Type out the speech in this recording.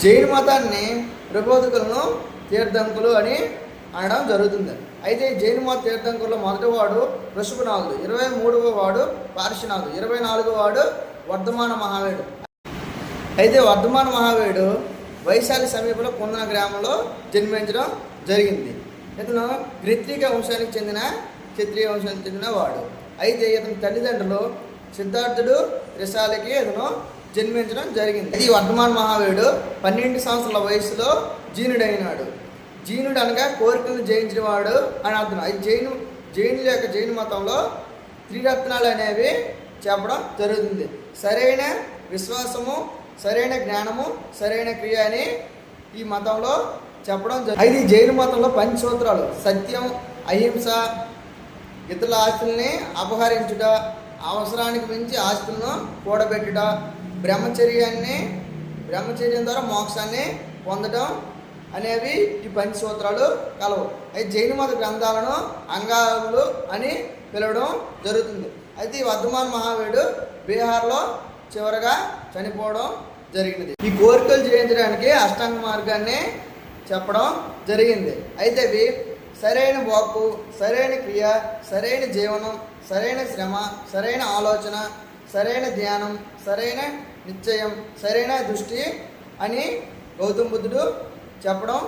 జైన మతాన్ని ప్రబోధకులను తీర్థంకులు అని అనడం జరుగుతుంది. అయితే జైన మత తీర్థంకుల్లో మొదటివాడు ఋషభనాథుడు, 23వ వాడు పార్శ్వనాథుడు, 24వ వాడు వర్ధమాన మహావీరుడు. అయితే వర్ధమాన మహావీరుడు వైశాలి సమీపంలో కుందన గ్రామంలో జన్మించడం జరిగింది. ఇతను క్షత్రియ వంశానికి చెందిన వాడు. అయితే ఇతని తల్లిదండ్రులు సిద్ధార్థుడు త్రిశాలికి ఇతను జన్మించడం జరిగింది. ఈ వర్ధమాన మహావీరుడు 12 సంవత్సరాల వయసులో జీనుడైనాడు. జీనుడు అనగా కోరికలను జయించిన వాడు అని అర్థం. అది జైనుల యొక్క జైన మతంలో త్రిరత్నాలు అనేవి చెప్పడం జరుగుతుంది. సరైన విశ్వాసము, సరైన జ్ఞానము, సరైన క్రియ అని ఈ మతంలో చెప్పడం జరుగుతుంది. అయితే ఈ జైన మతంలో పంచసూత్రాలు సత్యం, అహింస, ఇతరుల ఆస్తుల్ని అపహరించుట, అవసరానికి మించి ఆస్తులను కూడబెట్టుట, బ్రహ్మచర్యం ద్వారా మోక్షాన్ని పొందడం అనేవి ఈ పంచసూత్రాలు కలవు. అయితే జైన మత గ్రంథాలను అంగాలు అని పిలవడం జరుగుతుంది. అయితే ఈ వర్ధమాన మహావీరుడు బీహార్లో చివరగా చనిపోవడం జరిగినది. ఈ కోరికలు జయించడానికి అష్టాంగ మార్గాన్ని చెప్పడం జరిగింది. అయితే అవి సరైన వాక్కు, సరైన క్రియ, సరైన జీవనం, సరైన శ్రమ, సరైన ఆలోచన, సరైన ధ్యానం, సరైన నిశ్చయం, సరైన దృష్టి అని గౌతమ బుద్ధుడు చెప్పడం